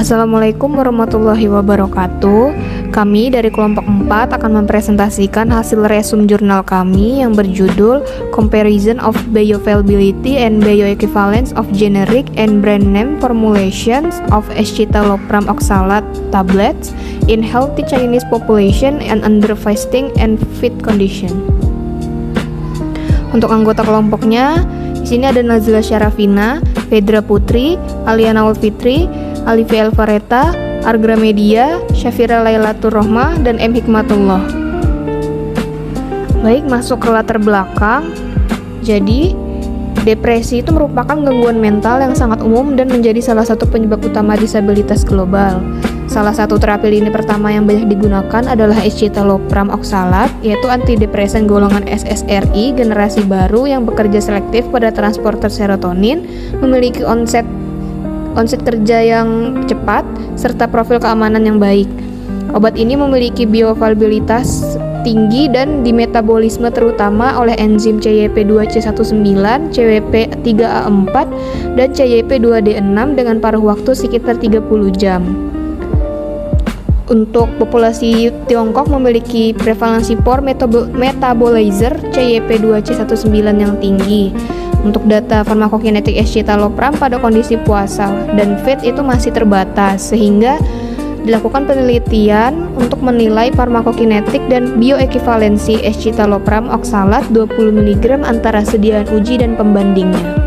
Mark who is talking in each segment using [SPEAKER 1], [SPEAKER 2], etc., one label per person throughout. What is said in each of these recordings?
[SPEAKER 1] Assalamualaikum warahmatullahi wabarakatuh. Kami dari kelompok 4 akan mempresentasikan hasil resum jurnal kami yang berjudul Comparison of Bioavailability and Bioequivalence of Generic and Brand Name Formulations of Escitalopram Oxalate Tablets in Healthy Chinese Population and Under Fasting and Fit Condition. Untuk anggota kelompoknya, di sini ada Nazila Syarafina, Fedra Putri, Aliana Ulfitri, Alifi Alvareta, Argra Media, Syafira Lailatur Rohmah, dan M. Hikmatullah. Baik, masuk ke latar belakang. Jadi, depresi itu merupakan gangguan mental yang sangat umum dan menjadi salah satu penyebab utama disabilitas global. Salah satu terapi lini pertama yang banyak digunakan adalah Escitalopram Oxalate, yaitu antidepresan golongan SSRI generasi baru yang bekerja selektif pada transporter serotonin, memiliki onset kerja yang cepat, serta profil keamanan yang baik. Obat ini memiliki bioavailabilitas tinggi dan dimetabolisme terutama oleh enzim CYP2C19, CYP3A4, dan CYP2D6 dengan paruh waktu sekitar 30 jam. Untuk populasi Tiongkok memiliki prevalensi pore metabolizer CYP2C19 yang tinggi. Untuk data farmakokinetik escitalopram pada kondisi puasa dan fit itu masih terbatas, sehingga dilakukan penelitian untuk menilai farmakokinetik dan bioekivalensi escitalopram oxalate 20 mg antara sediaan uji dan pembandingnya.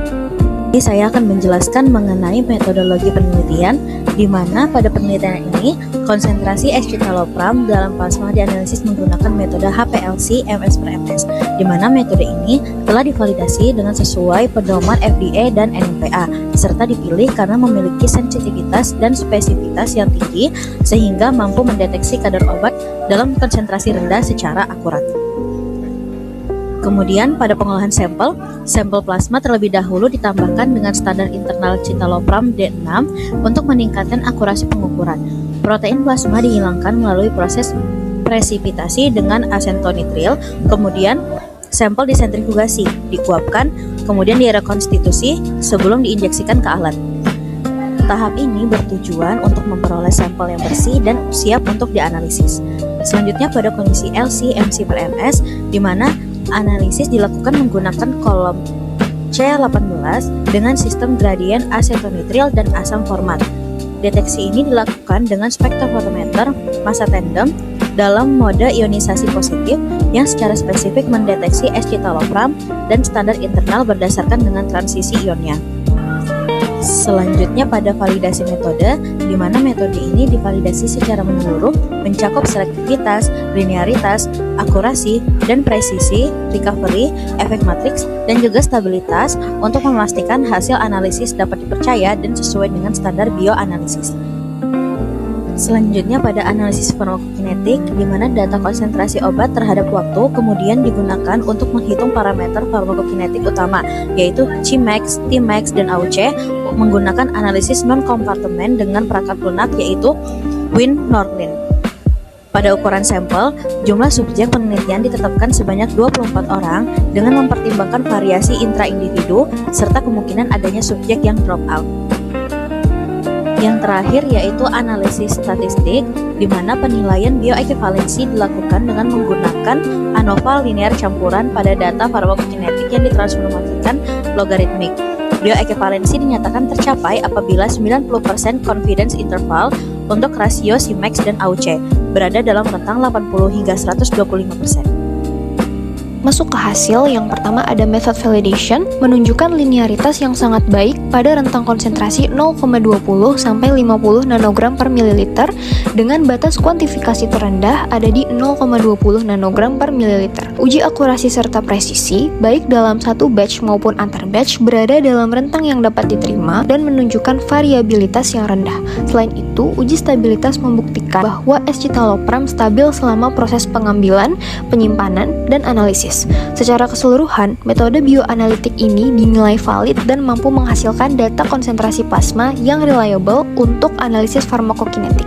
[SPEAKER 2] Jadi saya akan menjelaskan mengenai metodologi penelitian, di mana pada penelitian ini konsentrasi escitalopram dalam plasma dianalisis menggunakan metode HPLC MS/MS, di mana metode ini telah divalidasi dengan sesuai pedoman FDA dan NMPA, serta dipilih karena memiliki sensitivitas dan spesifitas yang tinggi sehingga mampu mendeteksi kadar obat dalam konsentrasi rendah secara akurat. Kemudian pada pengolahan sampel plasma terlebih dahulu ditambahkan dengan standar internal citalopram D6 untuk meningkatkan akurasi pengukuran. Protein plasma dihilangkan melalui proses presipitasi dengan asentonitril, kemudian sampel disentrifugasi, dikuapkan, kemudian direkonstitusi sebelum diinjeksikan ke alat. Tahap ini bertujuan untuk memperoleh sampel yang bersih dan siap untuk dianalisis. Selanjutnya pada kondisi LC-MC/MS, di mana analisis dilakukan menggunakan kolom C18 dengan sistem gradien asentonitril dan asam format. Deteksi ini dilakukan dengan spektrofotometer massa tandem dalam mode ionisasi positif yang secara spesifik mendeteksi escitalopram dan standar internal berdasarkan dengan transisi ionnya. Selanjutnya pada validasi metode, di mana metode ini divalidasi secara menyeluruh, mencakup selektivitas, linearitas, akurasi, dan presisi, recovery, efek matriks, dan juga stabilitas untuk memastikan hasil analisis dapat dipercaya dan sesuai dengan standar bioanalisis. Selanjutnya pada analisis farmakokinetik, di mana data konsentrasi obat terhadap waktu kemudian digunakan untuk menghitung parameter farmakokinetik utama, yaitu Cmax, Tmax, dan AUC, menggunakan analisis non-kompartemen dengan perangkat lunak yaitu Wien-Nordlin. Pada ukuran sampel, jumlah subjek penelitian ditetapkan sebanyak 24 orang dengan mempertimbangkan variasi intra-individu serta kemungkinan adanya subjek yang drop out. Yang terakhir yaitu analisis statistik, di mana penilaian bioekivalensi dilakukan dengan menggunakan ANOVA linear campuran pada data farmakokinetik yang ditransformasikan logaritmik. Bioekivalensi dinyatakan tercapai apabila 90% confidence interval untuk rasio Cmax dan AUC berada dalam rentang 80 hingga 125%.
[SPEAKER 3] Masuk ke hasil, yang pertama ada method validation, menunjukkan linearitas yang sangat baik pada rentang konsentrasi 0,20 sampai 50 nanogram per mililiter dengan batas kuantifikasi terendah ada di 0,20 nanogram per mililiter. Uji akurasi serta presisi, baik dalam satu batch maupun antar batch, berada dalam rentang yang dapat diterima dan menunjukkan variabilitas yang rendah. Selain itu, uji stabilitas membuktikan bahwa escitalopram stabil selama proses pengambilan, penyimpanan, dan analisis. Secara keseluruhan, metode bioanalitik ini dinilai valid dan mampu menghasilkan data konsentrasi plasma yang reliable untuk analisis farmakokinetik.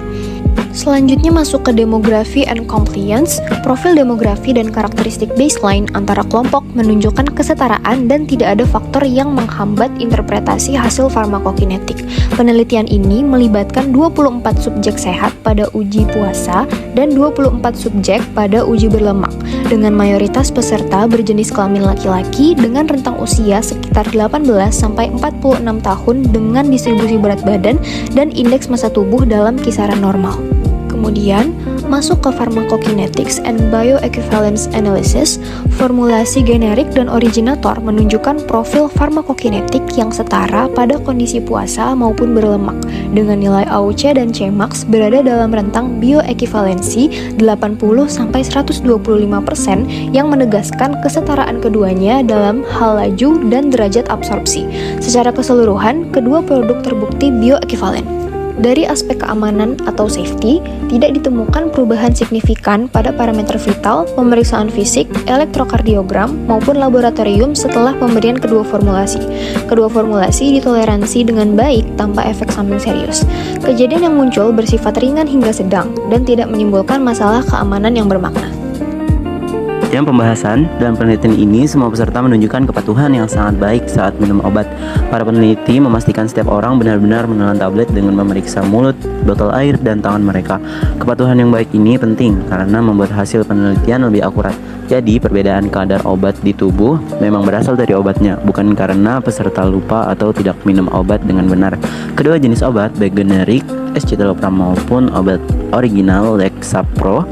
[SPEAKER 3] Selanjutnya masuk ke demografi and compliance. Profil demografi dan karakteristik baseline antara kelompok menunjukkan kesetaraan dan tidak ada faktor yang menghambat interpretasi hasil farmakokinetik. Penelitian ini melibatkan 24 subjek sehat pada uji puasa dan 24 subjek pada uji berlemak, dengan mayoritas peserta berjenis kelamin laki-laki dengan rentang usia sekitar 18 sampai 46 tahun dengan distribusi berat badan dan indeks massa tubuh dalam kisaran normal. Kemudian, masuk ke pharmacokinetics and bioequivalence analysis. Formulasi generik dan originator menunjukkan profil farmakokinetik yang setara pada kondisi puasa maupun berlemak, dengan nilai AUC dan Cmax berada dalam rentang bioequivalensi 80-125% yang menegaskan kesetaraan keduanya dalam hal laju dan derajat absorpsi. Secara keseluruhan, kedua produk terbukti bioekivalen. Dari aspek keamanan atau safety, tidak ditemukan perubahan signifikan pada parameter vital, pemeriksaan fisik, elektrokardiogram, maupun laboratorium setelah pemberian kedua formulasi. Kedua formulasi ditoleransi dengan baik tanpa efek samping serius. Kejadian yang muncul bersifat ringan hingga sedang dan tidak menimbulkan masalah keamanan yang bermakna.
[SPEAKER 4] Dalam pembahasan dalam penelitian ini, semua peserta menunjukkan kepatuhan yang sangat baik saat minum obat. Para peneliti memastikan setiap orang benar-benar menelan tablet dengan memeriksa mulut, botol air, dan tangan mereka. Kepatuhan yang baik ini penting karena membuat hasil penelitian lebih akurat. Jadi, perbedaan kadar obat di tubuh memang berasal dari obatnya, bukan karena peserta lupa atau tidak minum obat dengan benar. Kedua jenis obat, baik generik, escitalopram maupun obat original Lexapro,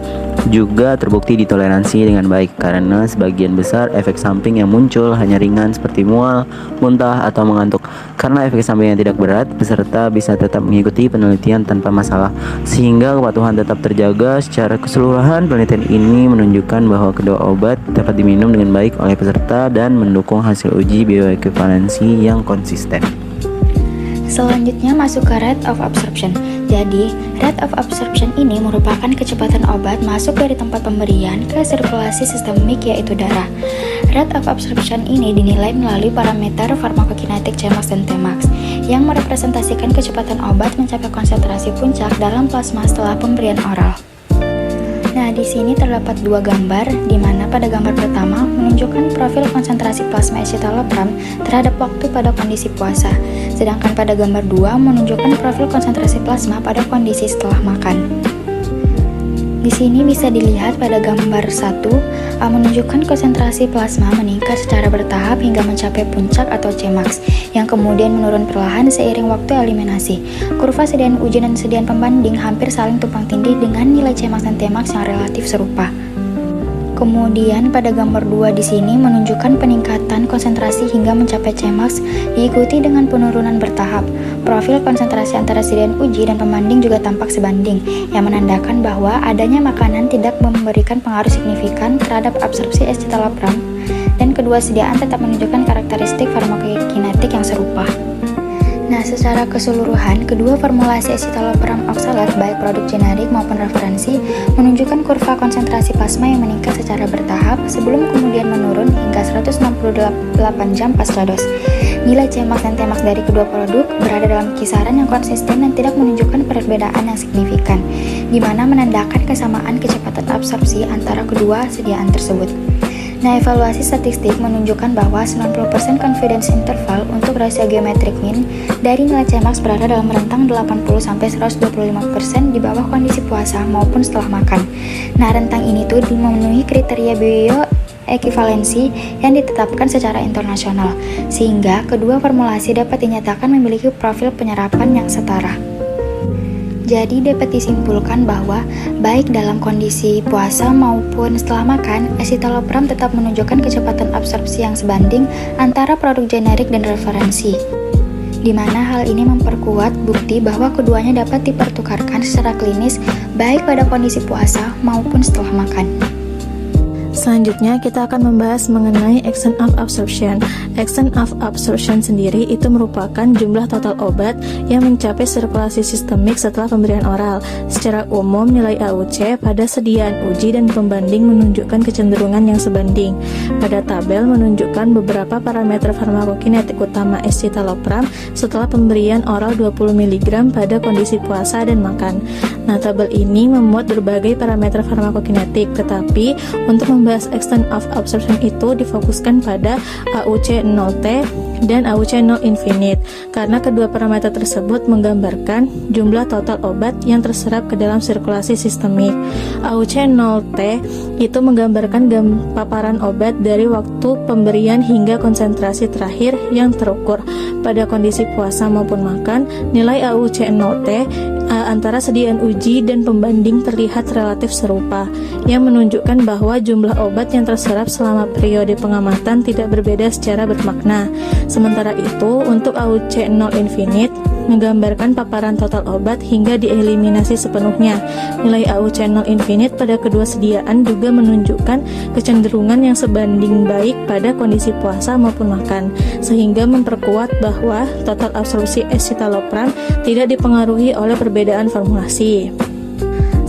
[SPEAKER 4] juga terbukti ditoleransi dengan baik karena sebagian besar efek samping yang muncul hanya ringan seperti mual, muntah, atau mengantuk. Karena efek samping yang tidak berat, peserta bisa tetap mengikuti penelitian tanpa masalah, sehingga kepatuhan tetap terjaga. Secara keseluruhan, penelitian ini menunjukkan bahwa kedua obat dapat diminum dengan baik oleh peserta dan mendukung hasil uji bioequivalensi yang konsisten.
[SPEAKER 5] Selanjutnya masuk ke rate of absorption. Jadi, rate of absorption ini merupakan kecepatan obat masuk dari tempat pemberian ke sirkulasi sistemik yaitu darah. Rate of absorption ini dinilai melalui parameter farmakokinetik Cmax dan Tmax yang merepresentasikan kecepatan obat mencapai konsentrasi puncak dalam plasma setelah pemberian oral. Nah, di sini terdapat dua gambar, di mana pada gambar pertama menunjukkan profil konsentrasi plasma escitalopram terhadap waktu pada kondisi puasa, sedangkan pada gambar 2 menunjukkan profil konsentrasi plasma pada kondisi setelah makan. Di sini bisa dilihat pada gambar 1 menunjukkan konsentrasi plasma meningkat secara bertahap hingga mencapai puncak atau Cmax yang kemudian menurun perlahan seiring waktu eliminasi. Kurva sediaan uji dan sediaan pembanding hampir saling tumpang tindih dengan nilai Cmax dan Tmax yang relatif serupa. Kemudian pada gambar 2 di sini menunjukkan peningkatan konsentrasi hingga mencapai Cmax diikuti dengan penurunan bertahap. Profil konsentrasi antara sediaan uji dan pembanding juga tampak sebanding, yang menandakan bahwa adanya makanan tidak memberikan pengaruh signifikan terhadap absorpsi escitalopram dan kedua sediaan tetap menunjukkan karakteristik farmakokinetik yang serupa. Nah, secara keseluruhan, kedua formulasi escitalopram oksalat, baik produk generik maupun referensi, menunjukkan kurva konsentrasi plasma yang meningkat secara bertahap sebelum kemudian menurun hingga 168 jam pasca dos. Nilai Cmax dan Tmax dari kedua produk berada dalam kisaran yang konsisten dan tidak menunjukkan perbedaan yang signifikan, di mana menandakan kesamaan kecepatan absorpsi antara kedua sediaan tersebut. Nah, evaluasi statistik menunjukkan bahwa 90% confidence interval untuk rasio geometric mean dari nilai Cmax berada dalam rentang 80-125% di bawah kondisi puasa maupun setelah makan. Nah, rentang ini tuh memenuhi kriteria bioequivalensi yang ditetapkan secara internasional, sehingga kedua formulasi dapat dinyatakan memiliki profil penyerapan yang setara. Jadi dapat disimpulkan bahwa baik dalam kondisi puasa maupun setelah makan, escitalopram tetap menunjukkan kecepatan absorpsi yang sebanding antara produk generik dan referensi, di mana hal ini memperkuat bukti bahwa keduanya dapat dipertukarkan secara klinis baik pada kondisi puasa maupun setelah makan.
[SPEAKER 2] Selanjutnya kita akan membahas mengenai extent of absorption. Extent of absorption sendiri itu merupakan jumlah total obat yang mencapai sirkulasi sistemik setelah pemberian oral. Secara umum nilai AUC pada sediaan uji dan pembanding menunjukkan kecenderungan yang sebanding. Pada tabel menunjukkan beberapa parameter farmakokinetik utama escitalopram setelah pemberian oral 20 mg pada kondisi puasa dan makan. Nah, tabel ini memuat berbagai parameter farmakokinetik, tetapi untuk membahas extent of absorption itu difokuskan pada AUC 0T dan AUC 0 infinite, karena kedua parameter tersebut menggambarkan jumlah total obat yang terserap ke dalam sirkulasi sistemik. AUC 0T itu menggambarkan paparan obat dari waktu pemberian hingga konsentrasi terakhir yang terukur. Pada kondisi puasa maupun makan, nilai AUC 0T antara sediaan uji dan pembanding terlihat relatif serupa, yang menunjukkan bahwa jumlah obat yang terserap selama periode pengamatan tidak berbeda secara bermakna. Sementara itu, untuk AUC 0 infinite menggambarkan paparan total obat hingga dieliminasi sepenuhnya. Nilai AUC 0 infinite pada kedua sediaan juga menunjukkan kecenderungan yang sebanding baik pada kondisi puasa maupun makan, sehingga memperkuat bahwa total absorpsi escitalopram tidak dipengaruhi oleh perbedaan formulasi.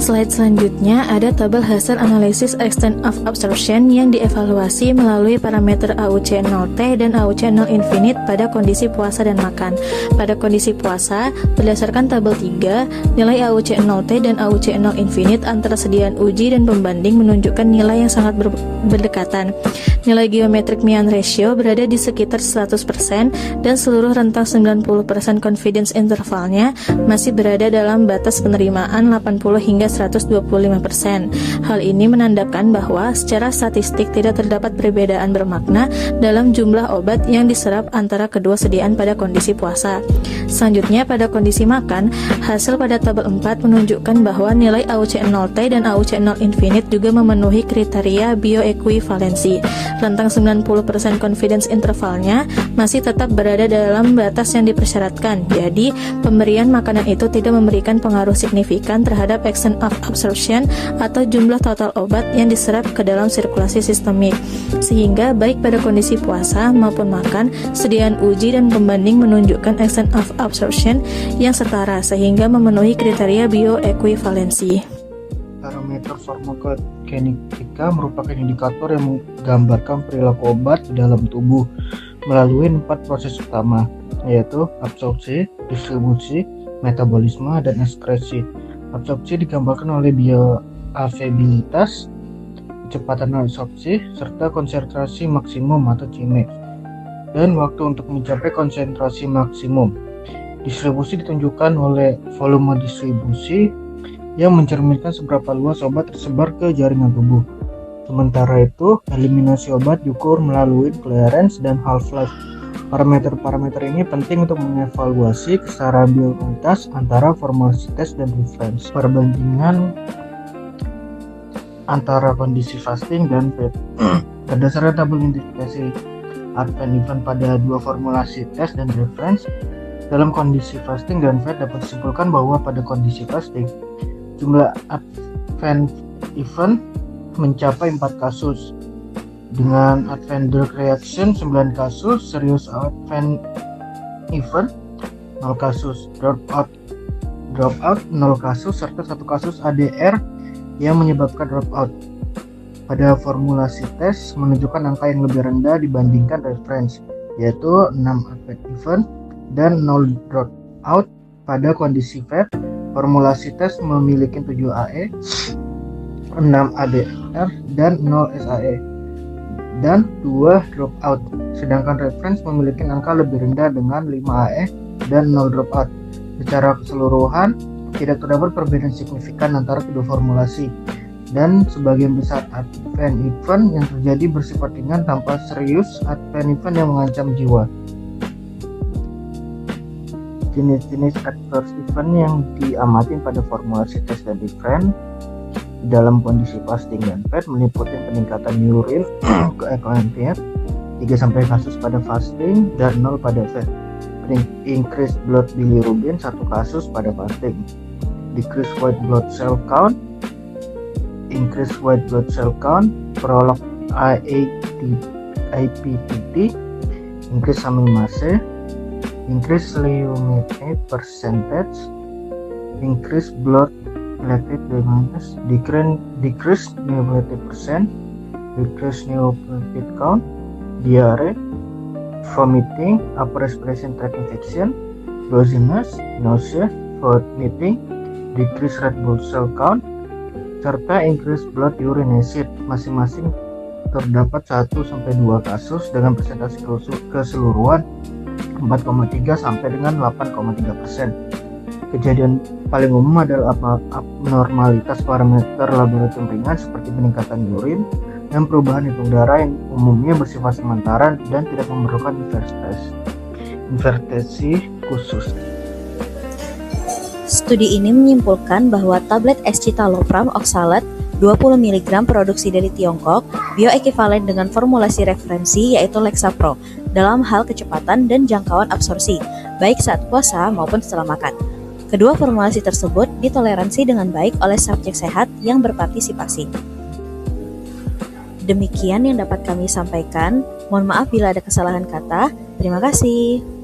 [SPEAKER 2] Slide selanjutnya ada tabel hasil analisis extent of absorption yang dievaluasi melalui parameter AUC 0T dan AUC 0 infinite pada kondisi puasa dan makan. Pada kondisi puasa, berdasarkan tabel 3, nilai AUC 0T dan AUC 0 infinite antara sediaan uji dan pembanding menunjukkan nilai yang sangat berdekatan. Nilai geometric mean ratio berada di sekitar 100% dan seluruh rentang 90% confidence intervalnya masih berada dalam batas penerimaan 80 hingga 125%. Hal ini menandakan bahwa secara statistik tidak terdapat perbedaan bermakna dalam jumlah obat yang diserap antara kedua sediaan pada kondisi puasa. Selanjutnya pada kondisi makan, hasil pada tabel 4 menunjukkan bahwa nilai AUC 0T dan AUC 0 infinite juga memenuhi kriteria bioekuivalensi. Rentang 90% confidence intervalnya masih tetap berada dalam batas yang dipersyaratkan. Jadi, pemberian makanan itu tidak memberikan pengaruh signifikan terhadap extent of absorption atau jumlah total obat yang diserap ke dalam sirkulasi sistemik. Sehingga baik pada kondisi puasa maupun makan, sediaan uji dan pembanding menunjukkan extent of absorption yang setara sehingga memenuhi kriteria bioekuivalensi.
[SPEAKER 6] Parameter farmakokinetika merupakan indikator yang menggambarkan perilaku obat di dalam tubuh melalui 4 proses utama, yaitu absorpsi, distribusi, metabolisme, dan ekskresi. Absorpsi digambarkan oleh bioavailabilitas, kecepatan absorpsi, serta konsentrasi maksimum atau Cmax, dan waktu untuk mencapai konsentrasi maksimum. Distribusi ditunjukkan oleh volume distribusi yang mencerminkan seberapa luas obat tersebar ke jaringan tubuh. Sementara itu, eliminasi obat diukur melalui clearance dan half-life. Parameter-parameter ini penting untuk mengevaluasi kesetarabilitas antara formulasi tes dan reference. Perbandingan antara kondisi fasting dan fed. Berdasarkan tabel identifikasi advent event pada dua formulasi tes dan reference, dalam kondisi fasting dan fed dapat disimpulkan bahwa pada kondisi fasting, jumlah advent event mencapai 4 kasus, dengan advent drug reaction 9 kasus, serious advent event 0 kasus, dropout 0 kasus, serta 1 kasus ADR yang menyebabkan dropout. Pada formulasi tes menunjukkan angka yang lebih rendah dibandingkan reference, yaitu 6 advent event dan 0 dropout. Pada kondisi fed, formulasi tes memiliki 7 AE, 6 ADR, dan 0 SAE, dan 2 dropout. Sedangkan reference memiliki angka lebih rendah dengan 5 AE dan 0 dropout. Secara keseluruhan, tidak terdapat perbedaan signifikan antara kedua formulasi, dan sebagian besar advent event yang terjadi bersifat ringan tanpa serius advent event yang mengancam jiwa. Jenis-jenis adverse event yang diamati pada formulasi tes dan reference dalam kondisi fasting dan fed meliputi peningkatan urine ke ECOMPF 3-4 kasus pada fasting dan 0 pada fed, increased blood bilirubin 1 kasus pada fasting, decreased white blood cell count, increased white blood cell count prolog IPPT, increase amylase, increase leumitate percentage, increase blood platelet minus, decrease neoplatic percent, decrease neoplatic count, diarrhea, vomiting, upper respiratory tract infection, drowsiness, nausea, vomiting, decrease red blood cell count, serta increase blood urine acid. Masing-masing terdapat 1-2 kasus dengan persentase keseluruhan 4,3 sampai dengan 8,3%. Kejadian paling umum adalah abnormalitas parameter laboratorium ringan seperti peningkatan urin dan perubahan hitung darah yang umumnya bersifat sementara dan tidak memerlukan intervensi khusus.
[SPEAKER 2] Studi ini menyimpulkan bahwa tablet escitalopram oxalate 20 mg produksi dari Tiongkok bioekivalen dengan formulasi referensi yaitu Lexapro dalam hal kecepatan dan jangkauan absorpsi, baik saat puasa maupun setelah makan. Kedua formulasi tersebut ditoleransi dengan baik oleh subjek sehat yang berpartisipasi. Demikian yang dapat kami sampaikan. Mohon maaf bila ada kesalahan kata. Terima kasih.